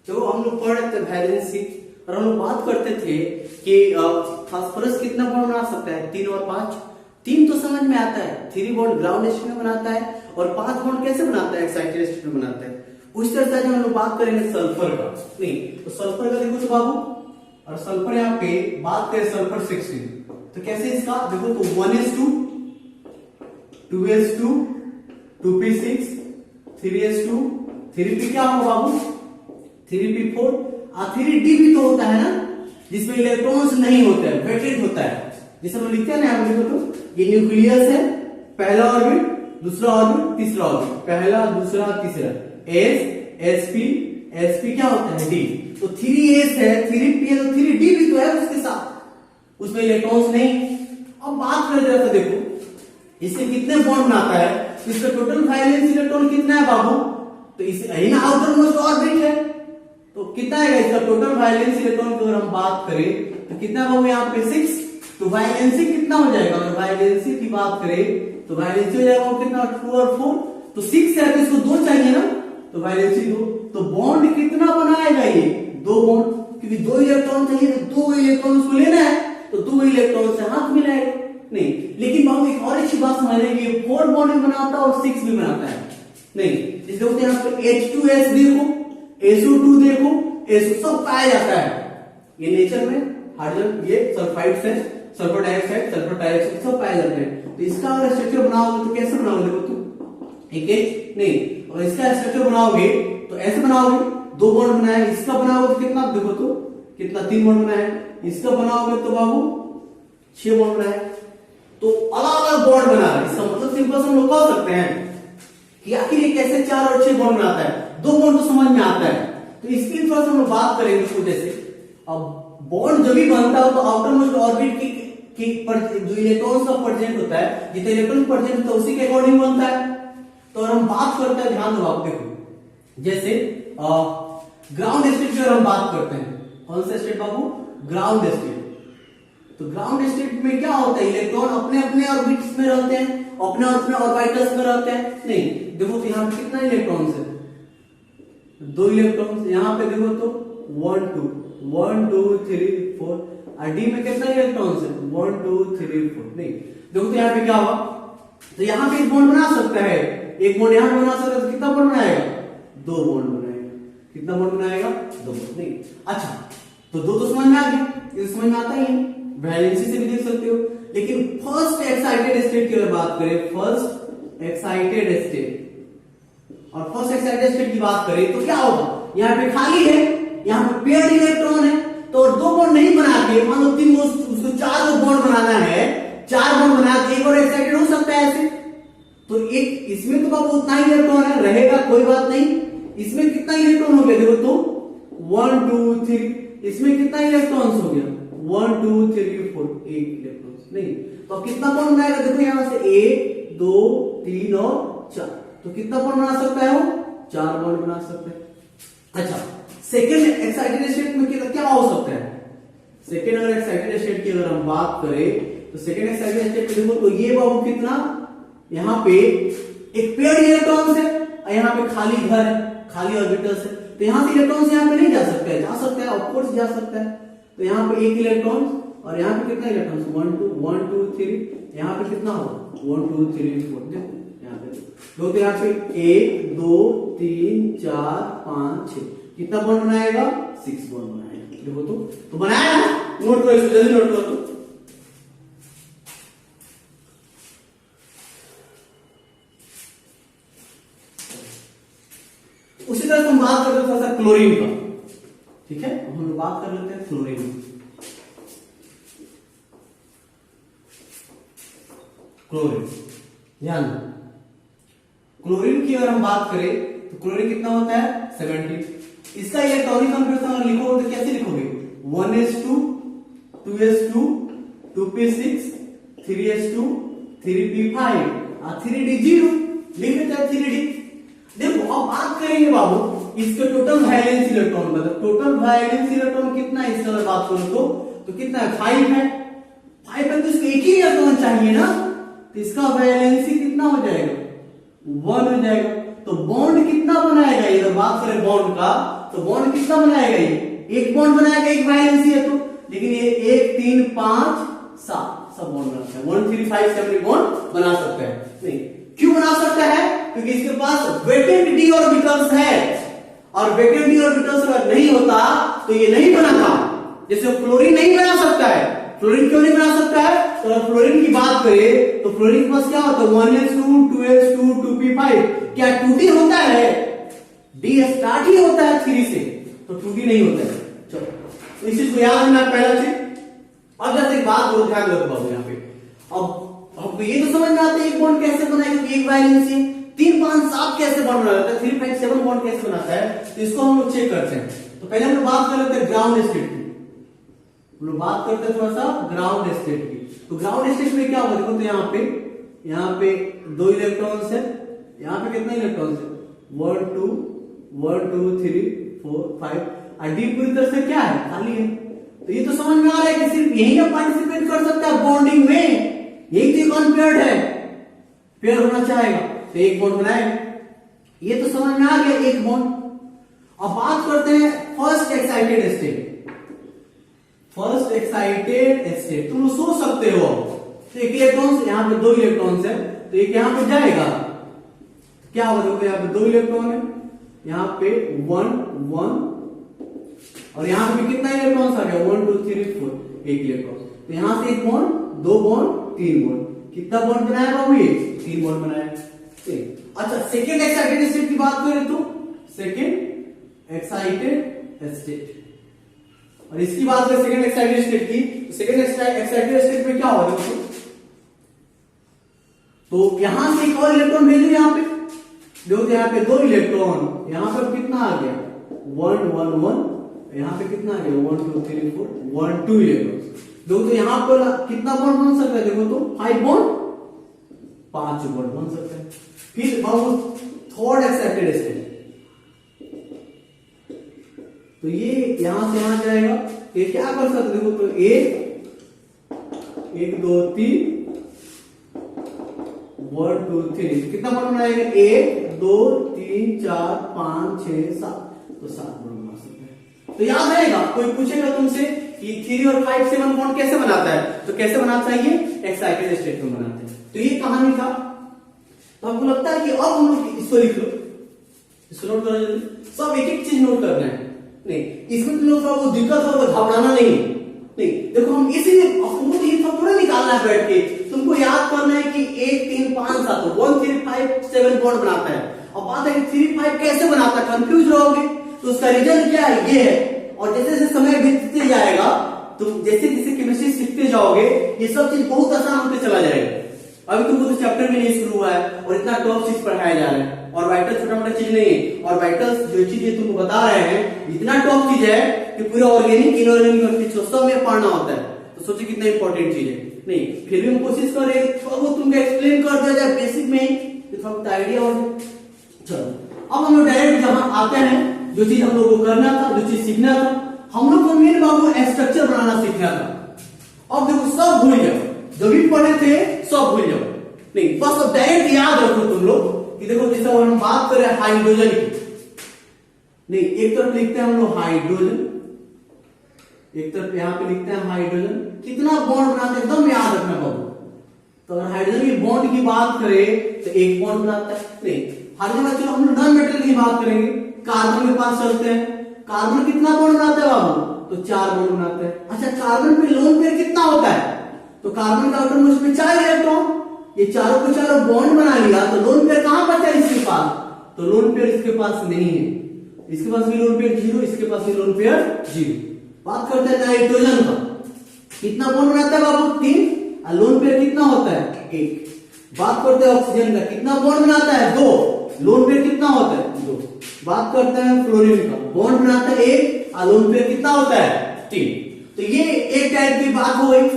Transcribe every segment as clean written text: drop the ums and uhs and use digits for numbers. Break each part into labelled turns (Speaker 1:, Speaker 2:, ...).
Speaker 1: जो हम लोग पढ़ रहे थे वैलेंसी, और हम लोग बात करते थे कि फास्फोरस कितना बॉन्ड बना सकता है, 3 और 5। 3 तो समझ में आता है, 3 बॉन्ड ग्राउंड स्टेट में बनाता है, और 5 बॉन्ड कैसे बनाता है, एक्साइटेड स्टेट में बनाता है। उस तरह से हम लोग बात करेंगे सल्फर का, नहीं तो सल्फर का देखो तो बाबू, और सल्फर यहाँ पे बात करें सल्फर 16, तो कैसे इसका देखो तो 1s2, 2s2, 2p6, 3s2, 3p क्या होगा बाबू, 3p4, और 3d भी तो होता है ना, जिसमें इलेक्ट्रॉन्स नहीं होते हैं, वेटेड होता है, जिसे हम लिखते हैं ना, हम लिखो तो ये न्यूक्लियस है, पहला ऑर्बिट, दूसरा ऑर्बिट, तीसरा ऑर्बिट, पहला दूसरा तीसरा, sp क्या होता है, d, तो 3s है, 3p है, तो 3d भी तो है उसके साथ, उसमें इलेक्ट्रॉन्स नहीं। अब बात करें जरा सा, देखो इससे कितने बॉन्ड बनाता है, तो इसका टोटल वैलेंस इलेक्ट्रॉन कितना है बाबू, तो इसे आउटर मोस्ट ऑर्बिट है, तो कितना है इसका टोटल वैलेंस इलेक्ट्रॉन की अगर हम बात करें तो कितना बाबू यहाँ पे 6, तो वैलेंसी कितना हो जाएगा, अगर वैलेंसी की बात करें तो वैलेंसी हो जाएगा कितना 2 और 4, तो 6 है तो इसको 2 चाहिए ना, तो वैलेंसी 2, तो बॉन्ड कितना बनाएगा ये 2 बॉन्ड, क्योंकि 2 इलेक्ट्रॉन चाहिए तो 2 इलेक्ट्रॉन उसको लेना है, तो 2 इलेक्ट्रॉन से हाथ मिलाएगा नहीं। लेकिन बाबू एक और अच्छी बात समझने की, 4 बॉन्ड भी बनाता है और 6 भी बनाता है नहीं, इसलिए यहाँ पे H2S देखो, SO2 देखो, SO सब पाया जाता है, ये नेचर में हाइड्रोजन, ये सल्फाइड्स है, सल्फर डाइऑक्साइड, सल्फर डाइऑक्साइड सब पाए जाते हैं। तो इसका अगर स्ट्रक्चर बनाओगे तो कैसे बनाओगे, देखो तुम एक नहीं, और इसका स्ट्रक्चर बनाओगे तो ऐसे बनाओगे, 2 बॉन्ड बनाए, इसका बनाओगे तो कितना, देखो तो कितना 3 बॉन्ड बनाए, इसका बनाओगे तो बाबू 6 बॉन्ड बनाए, तो अलग अलग बॉन्ड बना रहे हैं। इसका मतलब सिंपल से हम लोग कह सकते हैं कि आखिर ये कैसे 4 और 6 बॉन्ड बनाता है, 2 बॉन्ड तो समझ में आता है, तो इसकी थोड़ा सा हम लोग बात करेंगे इसको। जैसे अब बॉन्ड जब भी बनता हो तो आउटर मोस्ट ऑर्बिट की जो इलेक्ट्रॉन्स का प्रेजेंट होता है, जितने इलेक्ट्रॉन प्रेजेंट होता है उसी के अकॉर्डिंग बनता है। तो हम बात करते हैं, ध्यान दो आप, देखो जैसे ग्राउंड स्टेट की अगर हम बात करते हैं, कौन सा स्टेट बाबू, ग्राउंड स्टेट, तो ग्राउंड स्टेट में क्या होता है, इलेक्ट्रॉन अपने अपने ऑर्बिट्स में रहते हैं, अपने अपने ऑर्बिटल्स में रहते हैं नहीं, देखो तो यहाँ पे कितना इलेक्ट्रॉन्स है, 2 इलेक्ट्रॉन्स, यहाँ पे देखो तो 1 2 3 4, और डी में कितना इलेक्ट्रॉन्स है, 1 2 3 4 नहीं, देखो तो यहाँ पे क्या होगा, तो यहाँ पे एक बॉन्ड बना सकता है, एक बॉन्ड यहाँ पे बना सकता है, तो कितना बॉन्ड बनाएगा, 2 बॉन्ड बनाएगा, कितना बॉन्ड बनाएगा, 2 बॉन्ड नहीं। अच्छा तो 2 तो समझ में आ गया, ये समझ में आता ही है, वैलेंसी से भी देख सकते हो। लेकिन फर्स्ट एक्साइटेड स्टेट की अगर बात करें, फर्स्ट एक्साइटेड स्टेट, और फर्स्ट एक्साइटेड स्टेट की बात करें तो क्या होगा, यहाँ पे खाली है, यहाँ पे पेयर्ड इलेक्ट्रॉन है, तो 2 बॉन्ड नहीं बना के मान लो 3 उसको 4 बॉन्ड बनाना है, 4 बॉन्ड बना के एक और एक्साइटेड हो सकता है ऐसे, तो एक इसमें तो बाबू उतना ही इलेक्ट्रॉन है, रहेगा कोई बात नहीं, इसमें कितना इलेक्ट्रॉन हो गया, देखो तो 1 2 3, इसमें कितना इलेक्ट्रॉन्स हो गया, 1 2 3 4, 1 इलेक्ट्रॉन्स नहीं, तो कितना बॉन्ड बनाएगा, देखो यहां से 1 2 3 और 4, तो कितना बॉन्ड बना सकता है वो, 4 बॉन्ड बना सकता है। अच्छा सेकेंड एक्साइटेड स्टेट में क्या हो सकता है, सेकेंड अगर एक्साइटेड स्टेट की अगर हम बात करें तो सेकेंड एक्साइटेड स्टेट देखो तो ये बाबू कितना, यहाँ पे एक पेयर्ड इलेक्ट्रॉन्स है, और यहाँ पे खाली घर है, खाली ऑर्बिटल्स है, तो यहाँ से इलेक्ट्रॉन्स यहाँ पे नहीं जा सकता है, जा सकता है ऑफ कोर्स जा सकता है, तो यहाँ पे 1 इलेक्ट्रॉन, और यहाँ पे कितना इलेक्ट्रॉन्स, 1 2 3, यहाँ पे कितना होगा 1 2 3 4, देखो यहाँ पे दो, तो यहाँ पे 1 2 3 4 5 6, कितना बॉन्ड बनाएगा, 6 बॉन्ड बनाएगा, देखो तो बनाया ना, नोट करो इसको, जल्दी नोट करो। उसी तरह हम बात करते हैं थोड़ा सा क्लोरीन का, ठीक है, हम लोग बात कर लेते हैं क्लोरीन। क्लोरीन ध्यान दो, क्लोरीन की अगर हम बात करें तो क्लोरीन कितना होता है 70, इसका इलेक्ट्रॉनिक कॉन्फ़िगरेशन लिखोगे तो कैसे लिखोगे, 1s2 2s2 2p6 3s2 3p5 और 3d0, लिख देते हैं 3d। देखो अब बात करेंगे बाबू इसके टोटल वैलेंस इलेक्ट्रॉन, मतलब टोटल वैलेंस इलेक्ट्रॉन कितना है, इसका अगर बात करो तो कितना है, 5 है, 5 है तो इसको एक ही इलेक्ट्रॉन चाहिए ना, तो इसका वैलेंसी कितना हो जाएगा, 1 हो जाएगा। तो बॉन्ड कितना बनाएगा, ये बात करें बॉन्ड का तो बॉन्ड कितना बनाएगा, ये एक बॉन्ड बनाएगा, एक वैलेंसी है तो, लेकिन ये 1 3 5 7 सब बॉन्ड बनाता है, 1 3 5 7 बॉन्ड बना सकता है। नहीं, क्यों बना सकता है, क्योंकि इसके पास वेकेंट डी ऑर्बिटल्स है, और वेकेंट डी ऑर्बिटल्स अगर नहीं होता तो ये नहीं बनाता। जैसे फ्लोरीन नहीं बना सकता है, फ्लोरीन क्यों नहीं बना सकता है, तो अगर फ्लोरीन की बात करें तो फ्लोरीन के पास क्या होता है, 1s2 2s2 2p5, क्या 2d होता है, d स्टार्ट ही होता है 3 से, तो 2d नहीं होता है। चलो तो इस चीज को याद रखना पहला चीज। अब जैसे एक बात बोल ध्यान रखो बाबू यहाँ पे, अब ये तो समझ में आता है एक बॉन्ड कैसे बनाएगा, एक वैलेंसी 3 5 7 कैसे बॉन्ड बनाता है, 3 5 7 बॉन्ड कैसे बनाता है, तो इसको हम लोग चेक करते हैं। तो पहले हम लोग बात कर लेते हैं ग्राउंड स्टेट की, हम लोग बात करते हैं थोड़ा सा ग्राउंड स्टेट की। तो ग्राउंड स्टेट में क्या होगा, देखो तो यहाँ पे 2 इलेक्ट्रॉन्स है, यहाँ पे कितने इलेक्ट्रॉन्स है, 1 2 3 4 5, और डी पूरी तरह से क्या है, खाली है। तो ये तो समझ में आ रहा है कि सिर्फ यही ना पार्टिसिपेट कर सकता है बॉन्डिंग में, यही तो कॉन्पेयर्ड है, पेयर होना चाहेगा तो एक बॉन्ड बनाएगा, ये तो समझ में आ गया एक बॉन्ड। अब बात करते हैं first excited state. First excited state तुम सोच सकते हो, तो एक इलेक्ट्रॉन, यहाँ पे 2 इलेक्ट्रॉन्स है, तो एक यहाँ पे जाएगा, क्या होगा, देखो यहाँ पे 2 इलेक्ट्रॉन है, यहाँ पे 1 1, और यहाँ पे कितना इलेक्ट्रॉन्स आ गया, 1 2 3 4, एक इलेक्ट्रॉन, तो यहाँ से एक बॉन्ड, 2 बॉन्ड 3 बॉन्ड, कितना बॉन्ड बनाया बाबू, ये 3 बॉन्ड बनाया। अच्छा सेकेंड एक्साइटेड स्टेट की बात करें तो सेकेंड एक्साइटेड स्टेट, और इसकी बात करें सेकेंड एक्साइटेड स्टेट की, तो सेकेंड एक्साइटेड स्टेट में क्या होगा, तो यहां से एक और इलेक्ट्रॉन भेजो, यहाँ पे देखो, यहाँ पे 2 इलेक्ट्रॉन, यहाँ पे कितना आ गया 1 1 1, यहाँ पे कितना आ गया 1 2 3 4 1 2 इलेक्ट्रॉन। देखो तो यहाँ पर कितना बॉन्ड बन सकता है, देखो तो 5 बॉन्ड 5 बॉन्ड बन सकता है। फिर थर्ड एक्साइटेड स्टेट, तो ये यहां से यहां जाएगा, ये क्या कर सकते, देखो तो 1 2 3 1 2 3, कितना बॉन्ड बनाएगा, 1 2 3 4 5 6 7, तो 7 बॉन्ड बना सकते हैं। तो याद रहेगा, कोई पूछेगा तुमसे कि 3 और 5 7 बॉन्ड कैसे बनाता है, तो कैसे बनाता है, ये एक्साइटेड स्टेट में बनाते हैं। तो ये कहानी था। तो आपको लगता है कि अब हम लोग इसको लिख लो, इसको नोट करो जल्दी, सब एक एक चीज नोट करना है, नहीं इसमें तुम लोग को दिक्कत हो तो घबराना नहीं, देखो हम इसीलिए ये सब थोड़ा निकालना है बैठ के, तुमको याद करना है कि 1 3 5 7 1 3 5 7 बॉन्ड बनाता है। अब बात है कि 3 5 कैसे बनाता है, कंफ्यूज रहोगे, तो उसका रीजन क्या है, ये है। और जैसे जैसे समय बीतते जाएगा, तो जैसे जैसे केमिस्ट्री सीखते जाओगे, ये सब चीज बहुत आसान होते चला जाएगा। अभी तुमको तो चैप्टर भी नहीं शुरू हुआ है और इतना टॉप चीज पढ़ाया जा रहा है, और वाइटल छोटा मोटा चीज नहीं है, और वाइटल जो चीज ये तुमको बता रहे हैं इतना टॉप चीज है कि पूरा ऑर्गेनिक इनऑर्गेनिक सब में पढ़ना होता है। तो सोचिए कितना इंपॉर्टेंट चीज है। नहीं फिर भी हम कोशिश कर रहे हैं थोड़ा बहुत तुमको एक्सप्लेन कर दिया जाए बेसिक में ही, तो थोड़ा बहुत आइडिया हो जाए। चलो अब हम लोग डायरेक्ट जहां आते हैं, जो चीज हम लोग को करना था, जो चीज सीखना था, हम लोग को मेन बाबू स्ट्रक्चर बनाना सीखना था। अब देखो सब भूल जाओ, जो भी पढ़े थे सब भूल जाओ, नहीं बस अब डायरेक्ट याद रखो तुम लोग कि देखो जैसा हम बात करें हाइड्रोजन की, नहीं एक तरफ लिखते हैं हम लोग हाइड्रोजन, एक तरफ यहाँ पे लिखते हैं हाइड्रोजन, कितना बॉन्ड बनाते हैं एकदम याद रखना बाबू। तो अगर हाइड्रोजन की बॉन्ड की बात करें तो एक बॉन्ड बनाता है, नहीं हाइड्रोजन चलो हम लोग नॉन मेटल की बात करेंगे, कार्बन के पास चलते हैं, कार्बन कितना बॉन्ड बनाता है बाबू, तो 4 बॉन्ड बनाते हैं। अच्छा कार्बन पे लोन पेयर कितना होता है, तो कार्बन का आउटरमोस्ट में 4 इलेक्ट्रॉन, ये चारों को चारों बॉन्ड बना लिया, तो लोन पेयर कहां बचा इसके पास, तो लोन पेयर इसके पास नहीं है, इसके पास भी लोन पेयर 0, इसके पास भी लोन पेयर 0। बात करते हैं नाइट्रोजन का, कितना बॉन्ड बनाता है बाबू 3, और लोन पेयर कितना होता है 1। बात करते हैं ऑक्सीजन का, कितना बॉन्ड बनाता है 2, लोन पेयर कितना होता है 2। बात करते हैं फ्लोरीन का, बॉन्ड बनाता है 1 और लोन पेयर कितना होता है 3। तो ये एक टाइप की बात हो गई,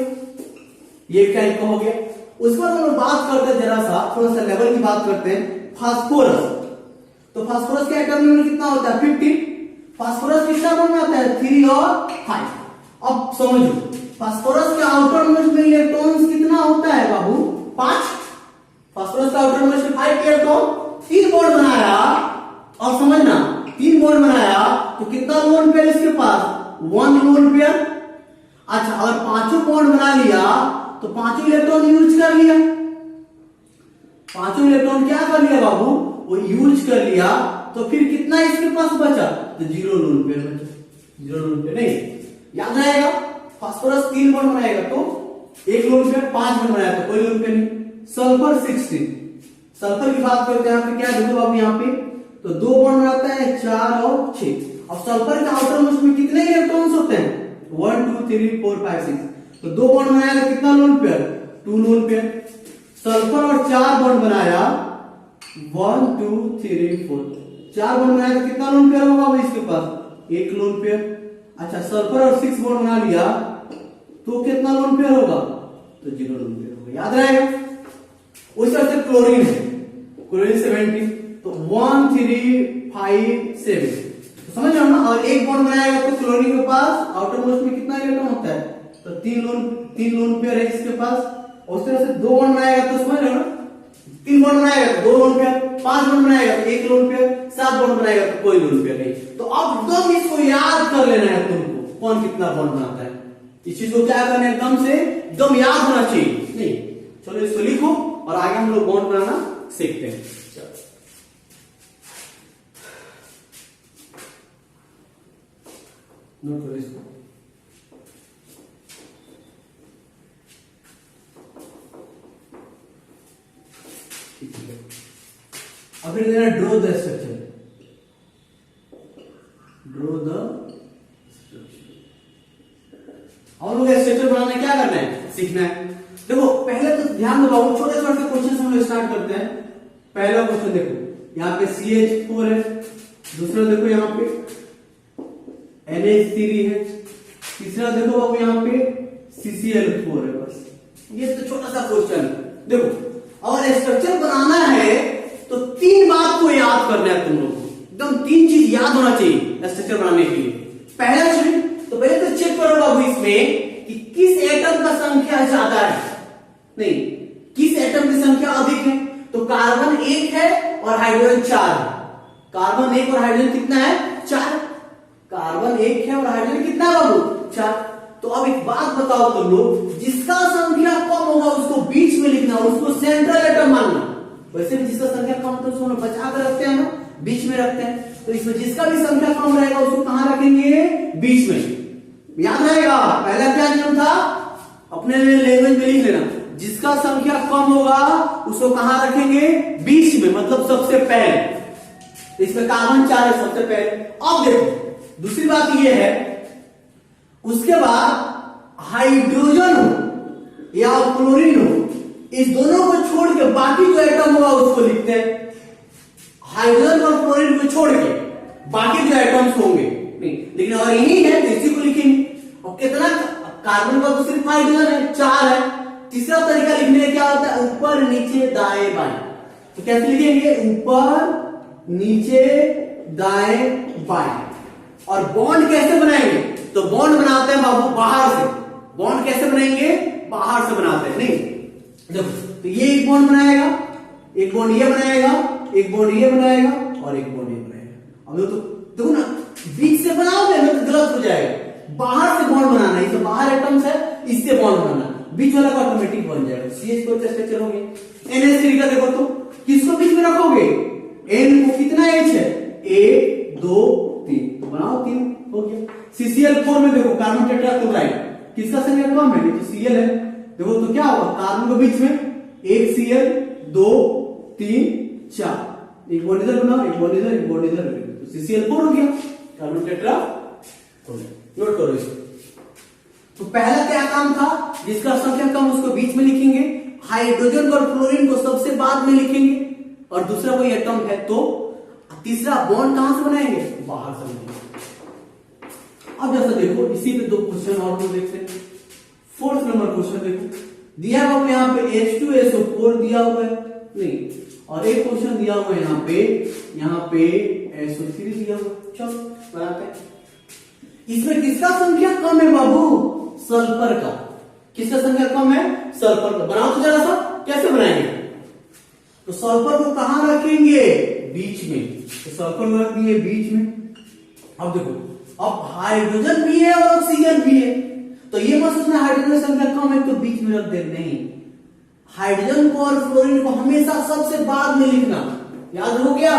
Speaker 1: ये एक टाइप का हो गया। उसके बाद हम लोग बात करते हैं जरा सा थोड़ा सा लेवल की बात करते हैं, फास्फोरस। तो फास्फोरस का एटॉमिक नंबर कितना होता है 15, फास्फोरस कितना बॉन्ड बनाता है 3 और 5। अब समझो फास्फोरस के आउटर मोस्ट में इलेक्ट्रॉन्स कितना होता है बाबू 5, फास्फोरस का आउटर मोस्ट में 5 इलेक्ट्रॉन, 3 बॉन्ड बनाया, और समझना 3 बॉन्ड बनाया तो कितना लोन पेयर इसके पास? 1 लोन पेयर। अच्छा, और पांचों बॉन्ड बना लिया तो पांचों इलेक्ट्रॉन यूज कर लिया। पांचों इलेक्ट्रॉन क्या कर लिया बाबू? वो यूज कर लिया। तो फिर कितना इसके पास बचा? तो 0 लोन पेयर बचा। 0 लोन पेयर नहीं, याद रहेगा। फास्फोरस 3 बॉन्ड बनाएगा तो 1 लोन पेयर, 5 बॉन्ड बनाया तो कोई लोन पेयर नहीं। सल्फर 16, सल्फर की बात करते हैं यहाँ पे, क्या देखो बाबू यहाँ पे तो 2 बॉन्ड बनाता है, 4 और 6। अब सल्फर के आउटर मोस्ट में कितने इलेक्ट्रॉन्स होते हैं? 1 2 3 4 5 6। तो 2 बॉन्ड बनाया तो कितना lone pair? 2 lone pair. Sulphur और 4 बॉन्ड बनाया, 1 2 3 4, 4 बॉन्ड बनाया तो कितना लोन पेयर होगा भाई इसके पास? 1 लोन पेयर। अच्छा, सल्फर और 6 बॉन्ड बना लिया तो कितना लोन पेयर होगा? तो 0 लोन पेयर होगा, याद रहेगा। उसी तरह से क्लोरीन है, क्लोरीन 17, तो 1 3 5 7, तो समझ रहे हो ना। और 1 बॉन्ड बनाएगा तो क्लोरीन के पास आउटर मोस्ट में कितना इलेक्ट्रॉन होता है? तो 3 लोन पेयर है इसके पास। उस तरह से 2 बॉन्ड बनाएगा तो समझ रहे हो ना, 3 बॉन्ड बनाएगा तो 2 लोन पेयर, 5 बॉन्ड बनाएगा तो 1 लोन पेयर, 7 बॉन्ड बनाएगा तो कोई लोन पेयर नहीं। तो अब एकदम इसको याद कर लेना है तुमको, कौन कितना बॉन्ड बनाता है। इस चीज को क्या करना है? एकदम से एकदम याद होना चाहिए। नहीं, चलो इसको लिखो और आगे हम लोग बॉन्ड बनाना सीखते हैं। नोट करो इसको। अब फिर देना draw the structure, draw the structure. हम लोग स्ट्रक्चर बनाना क्या करना है? सीखना है। देखो पहले तो ध्यान दो, छोटे छोटे क्वेश्चन हम लोग स्टार्ट करते हैं। पहला क्वेश्चन देखो, यहाँ पे CH4 है। दूसरा देखो यहाँ पे NH3 है। तीसरा देखो बाबू यहाँ पे CCl4 है। बस ये तो छोटा सा क्वेश्चन है। देखो अगर स्ट्रक्चर बनाना है तो 3 बात को याद करना है तुम लोग को, एकदम 3 चीज याद होना चाहिए स्ट्रक्चर बनाने के लिए। पहला चीज तो पहले तो चेक करो बाबू इसमें कि किस एटम का संख्या ज्यादा है, नहीं किस एटम की संख्या अधिक है। तो कार्बन 1 है और हाइड्रोजन 4 है। कार्बन 1 और हाइड्रोजन कितना है? 4। कार्बन 1 है और हाइड्रोजन कितना है बाबू? 4। तो अब एक बात बताओ तुम लोग, जिसका संख्या कम होगा उसको बीच में लिखना और उसको सेंट्रल एटम मानना। वैसे भी जिसका संख्या कम होता है उसको बचा कर रखते हैं ना, बीच में रखते हैं। तो इसमें जिसका भी संख्या कम रहेगा उसको कहां रखेंगे? बीच में। याद रहेगा पहला क्या नियम था? अपने लैंग्वेज में लिख लेना, जिसका संख्या कम होगा उसको कहां रखेंगे? बीच में, मतलब सबसे पहले। इसमें कार्बन 4 है सबसे पहले। अब देखो दूसरी बात यह है, उसके बाद हाइड्रोजन हो या क्लोरीन हो, इस दोनों को छोड़ के बाकी जो एटम होगा उसको लिखते हैं। हाइड्रोजन और क्लोरीन को छोड़ के बाकी जो एटम्स होंगे नहीं, लेकिन अगर यही है तो इसी को लिखेंगे। और कितना कार्बन का तो सिर्फ हाइड्रोजन है, 4 है। तीसरा तरीका लिखने का क्या होता है? ऊपर नीचे दाएं बाएं। तो कैसे लिखेंगे? ऊपर नीचे दाएं बाएं। और बॉन्ड कैसे बनाएंगे? तो बॉन्ड बनाते हैं बाबू बाहर से। बॉन्ड कैसे बनाएंगे? बाहर से बनाते हैं। नहीं देखो, तो ये एक बॉन्ड बनाएगा, एक बॉन्ड ये बनाएगा, एक बॉन्ड ये बनाएगा और एक बॉन्ड ये बनाएगा। अब तो देखो ना, बीच से बनाओगे ना तो गलत हो जाएगा। बाहर से बॉन्ड बनाना है, इसमें बाहर एटम्स है, इससे बॉन्ड बनाना, बीच वाला का ऑटोमेटिक बन जाएगा। CH4 का स्ट्रक्चर हो गया। NH3 का देखो तो किसको बीच में रखोगे? N को कितना H है? 1 2 3, बनाओ 3 हो गया। CCl4 में देखो कार्बन टेट्राक्लोराइड, किसका संख्या कम है? तो Cl है। देखो तो क्या होगा? कार्बन के बीच में 1 Cl 2 3 4, एक बॉन्ड इधर बनाओ, एक बॉन्ड इधर, एक बॉन्ड इधर, तो CCl4 हो गया, कार्बन टेट्राक्लोराइड। नोट करो इसको। तो पहला क्या काम था? जिसका संख्या कम उसको बीच में लिखेंगे, हाइड्रोजन और क्लोरीन को सबसे बाद में लिखेंगे, और दूसरा कोई एटम है तो तीसरा बॉन्ड कहां से बनाएंगे? बाहर से बनाएंगे। अब जैसा देखो इसी पे 2 क्वेश्चन और तो देखते हैं। 4th नंबर क्वेश्चन देखो, दिया हुआ यहाँ पे H2SO4 दिया हुआ है, नहीं, और एक क्वेश्चन दिया हुआ है यहाँ पे SO3 दिया हुआ। चलो बनाते हैं। इसमें किसका संख्या कम है बाबू? सल्फर का। किसका संख्या कम है? सल्फर का। बनाओ तो जरा सा, कैसे बनाएंगे? तो सल्फर को कहां रखेंगे? बीच में। तो सल्फर को रख दिए बीच में। अब देखो, अब हाइड्रोजन भी है और ऑक्सीजन भी है, तो ये मत सोचना हाइड्रोजन संख्या कम है तो बीच में रख दे, नहीं, हाइड्रोजन को और फ्लोरीन को हमेशा सबसे बाद में लिखना, याद हो गया,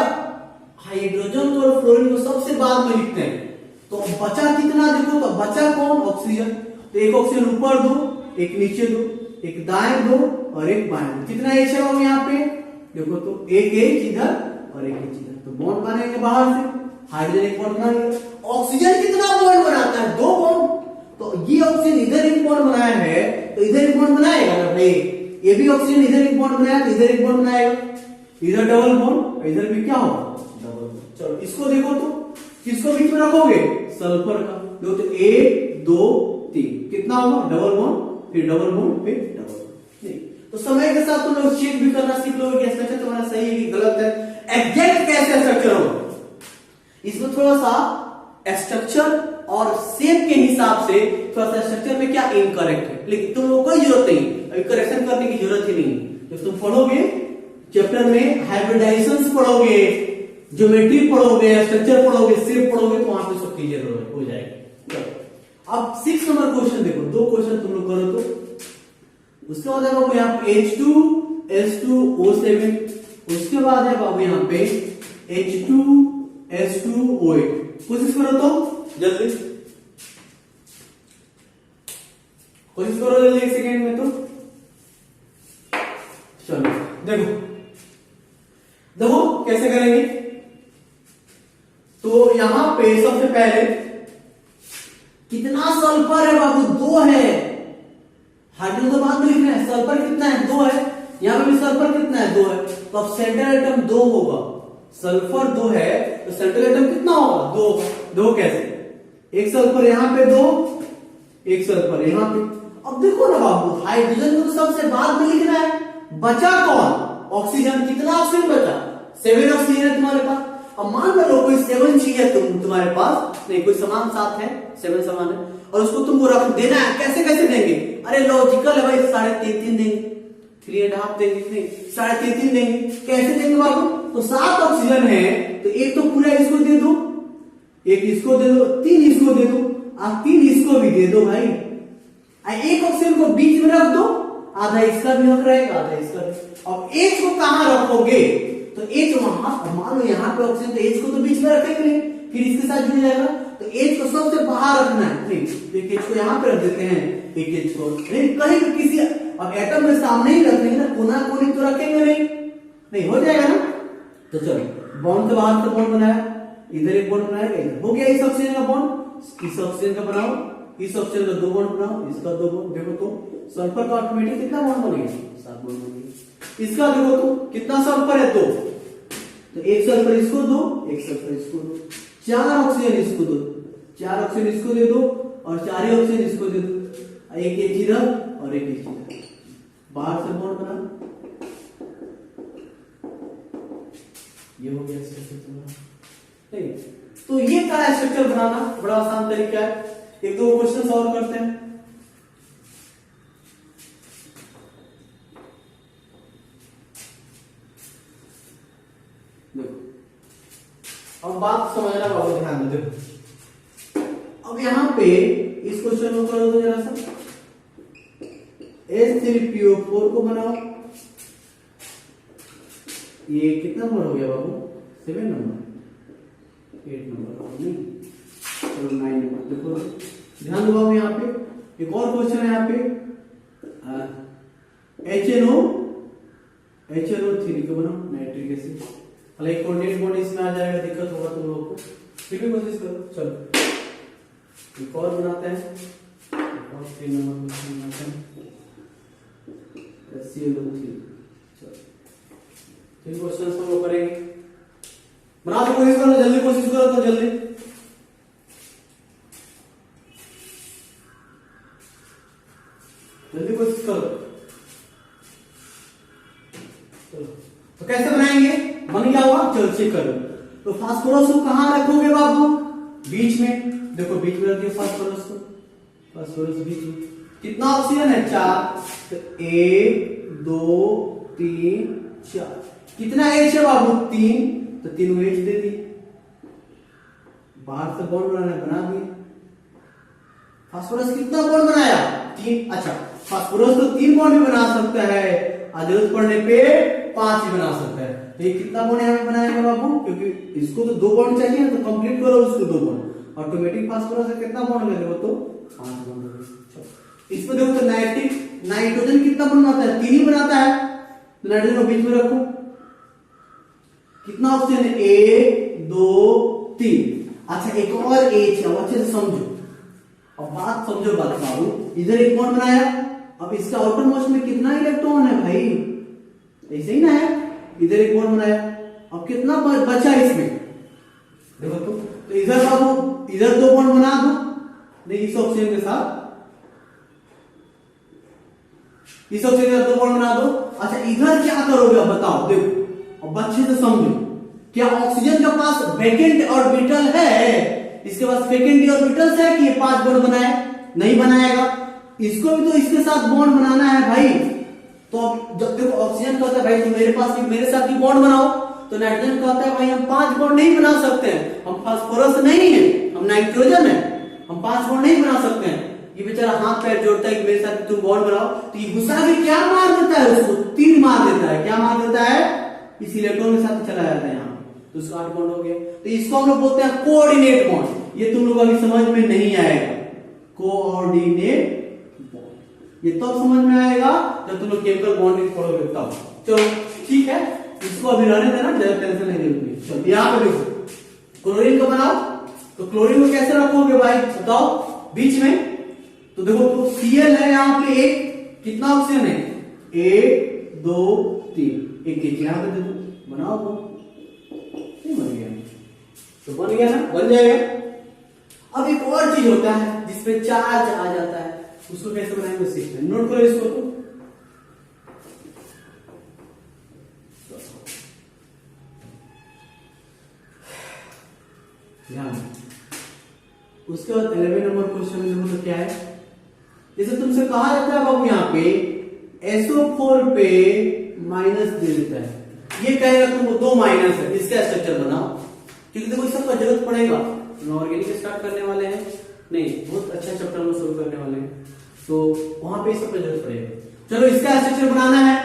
Speaker 1: हाइड्रोजन को और फ्लोरीन को सबसे बाद में लिखते हैं। तो बचा कितना देखो, तो बचा कौन, ऑक्सीजन, तो एक ऑक्सीजन ऊपर दो, एक नीचे दो, एक दाएं दो और एक बाएं दो, कितना एच है बाबू यहाँ पे देखो, तो एक एच इधर और एक एच इधर, तो बॉन्ड बनेंगे बाहर से, हाइड्रोजन एक बॉन्ड बनाएगा। ऑक्सीजन कितना बॉन्ड बनाता है, 2 बॉन्ड, तो ये ऑक्सीजन इधर एक बॉन्ड बनाया है तो इधर एक बॉन्ड बनाएगा ना भाई, ये भी ऑक्सीजन इधर एक बॉन्ड बनाया तो इधर एक बॉन्ड बनाएगा, इधर डबल बॉन्ड, इधर भी क्या होगा, डबल बॉन्ड। चलो इसको देखो, तो किसको बीच में रखोगे, सल्फर का, देखो तो 1 2 3 कितना होगा, डबल बॉन्ड, फिर डबल बॉन्ड, फिर डबल बॉन्ड। नहीं तो समय के साथ तुम लोग चेक भी करना सीख लोगे कि स्ट्रक्चर तुम्हारा सही है कि गलत है, एग्जैक्ट कैसे स्ट्रक्चर होगा, इसमें थोड़ा सा स्ट्रक्चर और शेप के हिसाब से थोड़ा सा स्ट्रक्चर में क्या इनकरेक्ट है, लेकिन तुम लोगों को कोई जरूरत नहीं, अभी करेक्शन करने की जरूरत ही नहीं। जब तुम पढ़ोगे चैप्टर में हाइब्रिडाइजेशन पढ़ोगे, ज्योमेट्री पढ़ोगे, स्ट्रक्चर पढ़ोगे, शेप पढ़ोगे, तो वहां पे सब क्लियर हो जाएगा। अब 6 नंबर क्वेश्चन देखो, 2 क्वेश्चन तुम लोग करो, तो उसके बाद है बाबू यहाँ पे H2S2O7, उसके बाद है बाबू यहाँ पे H2S2O8, कोशिश करो तो जल्दी, कोशिश करो जल्दी, 1 सेकेंड में, तो चलो देखो देखो कैसे करेंगे। तो यहां पे सबसे पहले कितना सल्फर है बाबू, 2 है, हाइड्रोजन तो बाद में लिखना है, सल्फर कितना है, 2 है, यहां पे भी सल्फर कितना है, 2 है, तो अब सेंट्रल एटम 2 होगा, सल्फर 2 है तो सेंट्रल एटम कितना होगा, 2 होगा। 2 कैसे, एक सल्फर यहां पे 2, एक सल्फर यहां पे। अब देखो ना बाबू, हाइड्रोजन को तो सबसे बाद में लिखना है, बचा कौन, ऑक्सीजन, कितना ऑक्सीजन बचा, 7 ऑक्सीजन है तुम्हारे पास। अब मान लो कोई 7 चाहिए तुम्हारे पास, नहीं कोई सामान 7 है, 7 सामान है, और उसको तुमको रख देना है, कैसे कैसे देंगे, अरे लॉजिकल है भाई, 3.5 देंगे, 3.5 देंगे, नहीं 3.5 देंगे, कैसे देंगे बाबू, तो 7 ऑक्सीजन है तो एक तो पूरा इसको दे दो, एक इसको दे दो, 3 इसको दे दो, आप 3 इसको भी दे दो भाई, एक ऑक्सीजन को बीच में रख दो, आधा इसका भी हक रहेगा, आधा इसका भी। अब एच को कहां रखोगे, तो एच वहां, मान लो यहाँ पे ऑक्सीजन, तो एच को तो बीच में रखेंगे नहीं, फिर इसके साथ जुड़ जाएगा, तो एच को सबसे बाहर रखना है, नहीं एक एच को यहाँ पे रख देते हैं, एक एच को कहीं भी किसी, अब एटम में सामने ही रखेंगे ना, कोना कोनी तो रखेंगे नहीं हो जाएगा ना। तो चलो बॉन्ड के बाहर से बॉन्ड बनाया, इधर एक बॉन्ड बनाया, इधर हो गया, इस ऑक्सीजन का बॉन्ड, इस ऑक्सीजन का बनाओ, इस ऑक्सीजन का 2 बॉन्ड बनाओ, इसका 2 बॉन्ड, देखो तो सल्फर का ऑटोमेटिक कितना बॉन्ड बन गया, 7 बॉन्ड बन गया। इसका देखो तो कितना सल्फर है, 2, तो एक सल्फर इसको दो, एक सल्फर इसको दो, 4 ऑक्सीजन इसको दो, 4 ऑक्सीजन इसको दे दो और 4 ही ऑक्सीजन इसको दे दो, एक एच इधर और एक एच इधर, बाहर से बॉन्ड बना, ये हो गया स्ट्रक्चर। नहीं तो ये क्या है स्ट्रक्चर बनाना, बड़ा आसान तरीका है, 1-2 क्वेश्चन सॉल्व करते हैं। देखो अब बात समझना बाबू, ध्यान दो, देखो अब यहां पे इस क्वेश्चन को कर दो जरा सा, H3PO4 को बनाओ, ये कितना नंबर हो गया बाबू, 7 नंबर, 8 नंबर नहीं, चलो 9 नंबर। देखो ध्यान दो बाबू, यहाँ पे एक और क्वेश्चन है, यहाँ पे HNO3 को बनाओ, नाइट्रिक एसिड, एक कोऑर्डिनेट बॉन्ड इसमें आ जाएगा, दिक्कत होगा तुम लोगों को, फिर भी कोशिश करो। चलो एक और बनाते हैं, और 3 नंबर क्वेश्चन बनाते हैं, ClO3। चलो 3 क्वेश्चन सॉल्व करेंगे, बना तो कोशिश करो, जल्दी कोशिश करो, तो जल्दी जल्दी कोशिश करो। चलो तो कैसे बनाएंगे, बन गया होगा, चलो चेक करो। तो फास्फोरस को कहां रखोगे बाबू, बीच में, देखो बीच में रखिए फास्फोरस को, फास्फोरस बीच में, कितना ऑक्सीजन है, 4, तो 1 2 3 4, कितना एच है बाबू, 3, तो 3 एच दे दी, बाहर से बॉन्ड बनाना बना दिए। फास्फोरस कितना बॉन्ड बनाया? 3। अच्छा, फास्फोरस तो 3 बॉन्ड भी बना सकता है, जरूरत पड़ने पे 5 भी बना सकता है। तो ये कितना बॉन्ड यहाँ पे बनाएगा बाबू? क्योंकि इसको तो 2 बॉन्ड चाहिए, तो कंप्लीट करो उसको 2 बॉन्ड। ऑटोमेटिक फास्फोरस से कितना बॉन्ड लगेगा? तो 5 बॉन्ड लगेगा। इसमें देखो तो नाइट्रोजन कितना बॉन्ड बनाता है? 3 ही बनाता है। तो नाइट्रोजन को बीच में रखो। कितना ऑक्सीजन है? 1 2 3। अच्छा, एक और एच है, अच्छे से समझो। अब बात समझो बात बाबू, इधर एक बॉन्ड बनाया, अब इसका आउटर मोस्ट में कितना इलेक्ट्रॉन है भाई? ऐसे ही ना है। इधर एक बॉन्ड बनाया, अब कितना बचा इसमें? देखो तो इधर बाबू इधर 2 बॉन्ड बना दो, नहीं इस ऑक्सीजन के साथ, इस ऑक्सीजन के साथ 2 बॉन्ड बना दो। अच्छा, इधर क्या करोगे अब बताओ? देखो अब अच्छे से समझो, क्या ऑक्सीजन के पास वैकेंट ऑर्बिटल है? इसके पास वैकेंट ऑर्बिटल्स है कि ये 5 बॉन्ड बनाए? नहीं बनाएगा। इसको भी तो इसके साथ बॉन्ड बनाना है भाई। तो अब जब देखो ऑक्सीजन कहता है भाई तुम मेरे पास भी मेरे साथ भी बॉन्ड बनाओ, तो नाइट्रोजन कहता है भाई हम 5 बॉन्ड नहीं बना सकते हैं, हम फास्फोरस नहीं है, हम नाइट्रोजन है, हम 5 बॉन्ड नहीं बना सकते हैं। ये बेचारा हाथ पैर जोड़ता है कि मेरे साथ तुम बॉन्ड बनाओ, तो ये गुस्सा भी क्या मार देता है उसको? 3 मार देता है। क्या मार देता है? इस इलेक्ट्रॉन के साथ चला जाता है यहाँ, तो उसका 8 बॉन्ड हो गया। तो इसको हम लोग बोलते हैं कोऑर्डिनेट बॉन्ड। ये तुम लोग अभी समझ में नहीं आएगा, कोऑर्डिनेट बॉन्ड। ये तब समझ में आएगा जब तुम लोग केमिकल बॉन्डिंग पढ़ोगे तब। चलो ठीक है, इसको अभी रहने देना, ज्यादा टेंशन नहीं लेनी। चलो यहाँ पे देखो, क्लोरीन का बनाओ, तो क्लोरीन को कैसे रखोगे भाई बताओ? बीच में। तो देखो तो Cl है यहाँ पे 1, कितना ऑक्सीजन है? 1 2 3, एक यहाँ पे दे दो, बनाओ तो बन गया। तो बन गया ना, बन जाएगा। अब एक और चीज होता है जिसपे चार्ज आ जाता है, उसको कैसे बनाएंगे सीखते हैं। नोट करो इसको तो। ध्यान, उसके बाद 11 नंबर क्वेश्चन में देखो तो क्या है। जैसे तुमसे कहा जाता है बाबू यहाँ पे SO4 पे माइनस दे देता है, ये कहेगा तुमको 2 माइनस है, इसका स्ट्रक्चर बनाओ। क्योंकि देखो इस सबका जरूरत पड़ेगा। ऑर्गेनिक स्टार्ट करने वाले हैं, नहीं बहुत अच्छा चैप्टर में शुरू करने वाले हैं, तो वहां पे इस सबका जरूरत पड़ेगा। चलो इसका स्ट्रक्चर बनाना है,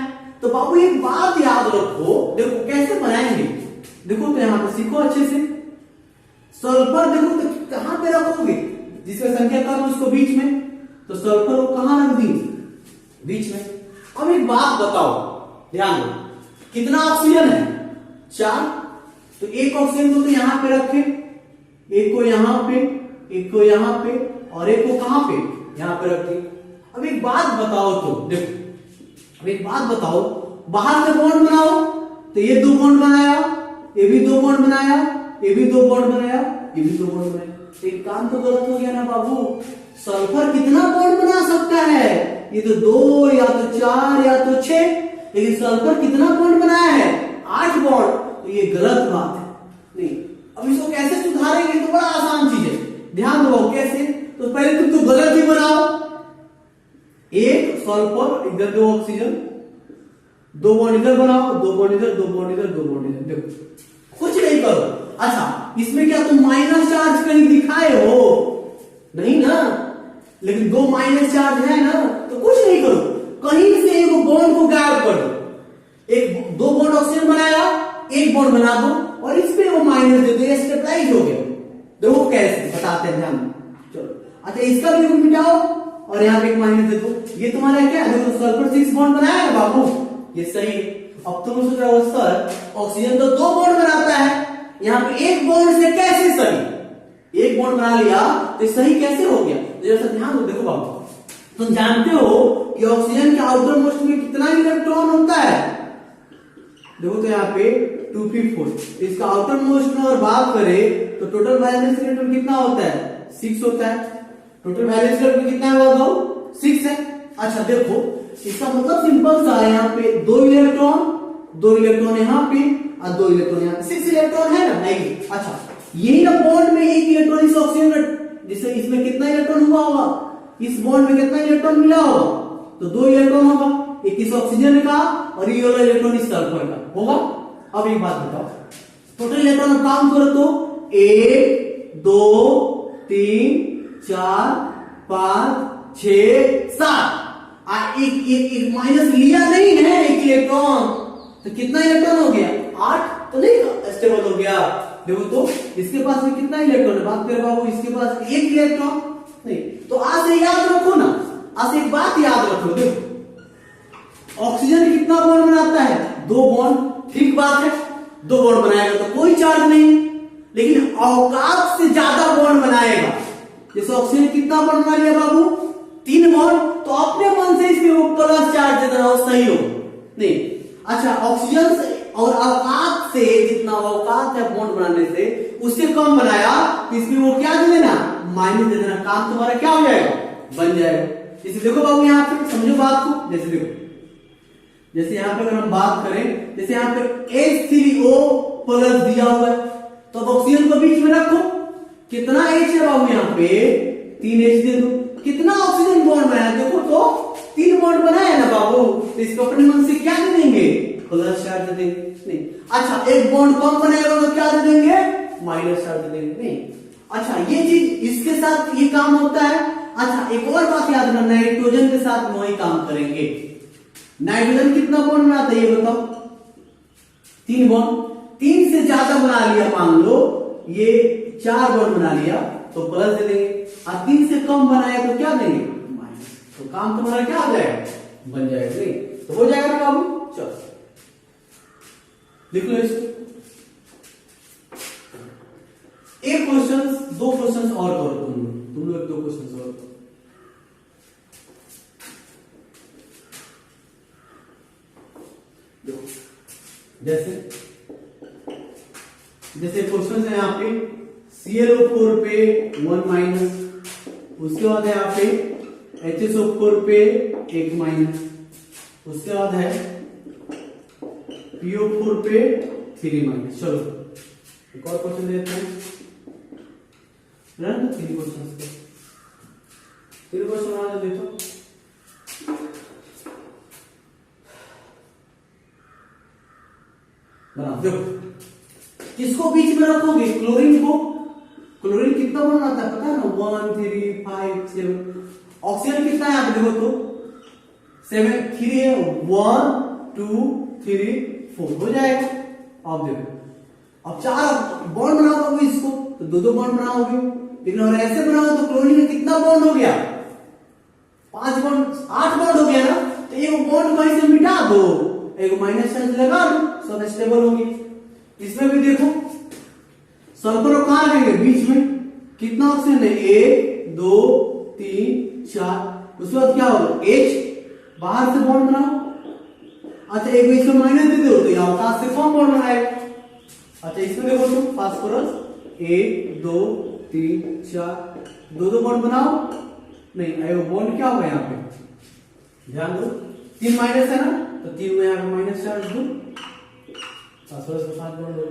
Speaker 1: तो बाबू एक बात याद रखो, देखो कैसे बनाएंगे। देखो तो यहाँ पे सीखो अच्छे से। सल्फर देखो तो कहां पे रखोगे? जिसका संख्या कम है उसको बीच में, तो सल्फर को कहां रख दी? बीच में। अब एक बात बताओ, ध्यान दो, कितना ऑक्सीजन है? 4। तो एक ऑक्सीजन को तो यहां पे रखे, एक को यहां पे, एक को यहां पे, और एक को कहां पे? यहां पे रखे। अब एक बात बताओ, तो देखो अब एक बात बताओ, बाहर से बॉन्ड बनाओ, तो ये 2 बॉन्ड बनाया, ये भी 2 बॉन्ड बनाया, ये भी 2 बॉन्ड बनाया, ये भी 2 बॉन्ड बनाया। तो एक काम तो गलत हो गया ना बाबू। सल्फर कितना बॉन्ड बना सकता है? ये तो 2 या तो 4 या तो 6, लेकिन सल्फर कितना बॉन्ड बनाया है? 8 बॉन्ड। तो ये गलत बात है। नहीं, अब इसको कैसे सुधारेंगे? तो बड़ा आसान चीज है, ध्यान दो कैसे। तो पहले तुम तो गलत ही बनाओ, एक सल्फर इधर 2 ऑक्सीजन, 2 बॉन्ड इधर बनाओ, 2 बॉन्ड इधर, 2 बॉन्ड इधर, 2 बॉन्ड इधर। देखो कुछ नहीं करो। अच्छा, इसमें क्या तुम माइनस चार्ज कहीं दिखाए हो? नहीं ना, लेकिन 2 माइनस चार्ज है ना, तो कुछ नहीं करो, कहीं से एक बॉन्ड को गायब कर दो। एक 2 बॉन्ड ऑक्सीजन बनाया, एक बॉन्ड बना दो, और इस पे वो माइनस दे दो, ये स्टेबलाइज हो गया। देखो कैसे बताते हैं, ध्यान। चलो अच्छा, इसका भी मिटाओ और यहाँ पे एक माइनस दे दो। ये तुम्हारा क्या है? देखो सल्फर 6 बॉन्ड बनाया है बाबू, ये सही है। अब तुम सोच रहे हो सर ऑक्सीजन तो 2 बॉन्ड बनाता है, यहाँ पे एक बॉन्ड से कैसे सही? एक बॉन्ड बना लिया तो सही कैसे हो गया? जरा सा ध्यान दो। देखो बाबू, तुम जानते हो कि ऑक्सीजन के आउटर मोस्ट में कितना इलेक्ट्रॉन होता है? देखो तो यहाँ पे 2p4। इसका आउटर मोस्ट में और बात करें तो टोटल वैलेंस इलेक्ट्रॉन कितना होता है? 6 होता है। टोटल वैलेंस इलेक्ट्रॉन कितना है बाबू? 6 है। अच्छा देखो, इसका मतलब सिंपल सा है, यहाँ पे 2 इलेक्ट्रॉन यहाँ पे और 2 इलेक्ट्रॉन यहाँ पे, 6 इलेक्ट्रॉन है ना? नहीं। अच्छा, यही ना बॉन्ड में एक इलेक्ट्रॉन इस ऑक्सीजन, जिससे इसमें कितना इलेक्ट्रॉन हुआ होगा? इस बॉन्ड में कितना इलेक्ट्रॉन मिला होगा? तो 2 इलेक्ट्रॉन होगा, एक इस ऑक्सीजन का और ये वाला इलेक्ट्रॉन इस सल्फर का होगा। अब एक बात बताओ, टोटल इलेक्ट्रॉन काउंट करो तो 1 2 3 4 5 6 7 एक माइनस लिया नहीं है एक इलेक्ट्रॉन, तो कितना इलेक्ट्रॉन हो गया 8, तो नहीं स्टेबल हो गया। देखो तो इसके पास में कितना इलेक्ट्रॉन है, बात करें बाबू, इसके पास एक इलेक्ट्रॉन नहीं। तो आज से याद रखो ना, आज से एक बात याद रखो, देखो ऑक्सीजन कितना बॉन्ड बनाता है 2 बॉन्ड, ठीक बात है 2 बॉन्ड बनाएगा तो कोई चार्ज नहीं, लेकिन औकात से ज्यादा बॉन्ड बनाएगा। जैसे ऑक्सीजन कितना बॉन्ड बना लिया बाबू 3 बॉन्ड, तो अपने मन से इसमें वो प्लस चार्ज दे देना, वो सही हो नहीं। अच्छा ऑक्सीजन से और औकात से, जितना औकात है बॉन्ड बनाने से उससे कम बनाया तो इसमें वो क्या दे देना माइनस दे देना, काम तुम्हारा क्या हो जाएगा बन जाएगा। जैसे देखो बाबू यहाँ पे समझो बात को, जैसे देखो जैसे यहाँ पे अगर हम बात करें, जैसे यहाँ पे H3O प्लस दिया हुआ है, तो अब ऑक्सीजन को बीच में रखो, कितना H है बाबू यहाँ पे 3H दे दो, कितना ऑक्सीजन बॉन्ड बनाया देखो तो 3 बॉन्ड बनाया ना बाबू, तो इसको अपने मन से क्या दे देंगे प्लस चार्ज दे देंगे नहीं। अच्छा एक बॉन्ड कम बनाएगा तो क्या दे देंगे माइनस चार्ज दे देंगे नहीं। अच्छा ये चीज इसके साथ ये काम होता है। अच्छा एक और बात याद रखना, नाइट्रोजन के साथ वही काम करेंगे। नाइट्रोजन कितना बॉन्ड बनाता है ये बताओ 3 बॉन्ड, 3 से ज्यादा बना लिया, मान लो ये 4 बॉन्ड बना लिया तो प्लस दे देंगे, और 3 से कम बनाया तो क्या देंगे माइनस, तो काम तुम्हारा क्या हो जाएगा बन जाएगा नहीं, तो हो जाएगा ना बाबू। चलो लिख लो इसको, एक क्वेश्चन 2 क्वेश्चन और करो तुम लोग 2 क्वेश्चन और करो। जैसे क्वेश्चन है यहाँ पे ClO4 पे 1 माइनस, उसके बाद है यहाँ पे HSO4 पे 1 माइनस, उसके बाद है PO4 पे 3 माइनस। चलो एक और क्वेश्चन देते हैं, रन 3 क्वेश्चन पे 3 क्वेश्चन आ देखो। देखो किसको बीच में रखोगे क्लोरीन को, क्लोरीन कितना बनाता है पता है ना 1 3 5 7, ऑक्सीजन कितना है आप देखो तो 7 3 है 1 2 3 4 हो जाएगा। आप देखो अब 4 बॉन्ड बनाओगे इसको तो 2 बॉन्ड बनाओगे, लेकिन और ऐसे बनाओ तो क्लोरीन में कितना बॉन्ड हो गया 5 बॉन्ड 8 बॉन्ड हो गया ना, तो एक बॉन्ड कहीं से मिटा दो, एक माइनस चार्ज लगा दो, सब स्टेबल होंगे। इसमें भी देखो सल्फर कहां रहेंगे बीच में, कितना ऑक्सीजन है 1 2 3 4, उसके बाद क्या होगा H बाहर से बॉन्ड बनाओ। अच्छा एक इसमें माइनस दे दो तो यहां औकात से कम बॉन्ड बनाएगा। अच्छा इसमें देखो तुम फास्फोरस 1 2 3 4 2 बॉन्ड बनाओ नहीं, वो बॉन्ड क्या होगा यहाँ पे ध्यान दो 3 माइनस है ना, तो 3 में यहाँ पे माइनस चार्ज दो, फास्फोरस के 5 बॉन्ड हो।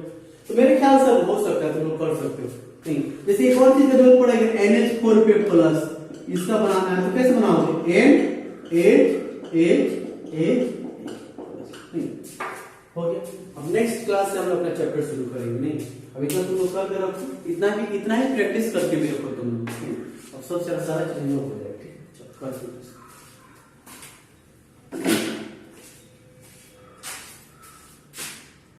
Speaker 1: तो मेरे ख्याल से हो सकता है तुम लोग कर सकते हो नहीं। जैसे एक और चीज का जरूरत पड़ेगा NH4 पे प्लस, इसका बनाना है तो कैसे बनाओगे H हो गया। अब नेक्स्ट क्लास से हम लोग अपना चैप्टर शुरू करेंगे नहीं, अभी तक तुम लोग कर रखो, इतना ही प्रैक्टिस करके भी रखो तुम लोग, अब सब सारा चीज हो जाएगा। ठीक है चलो कर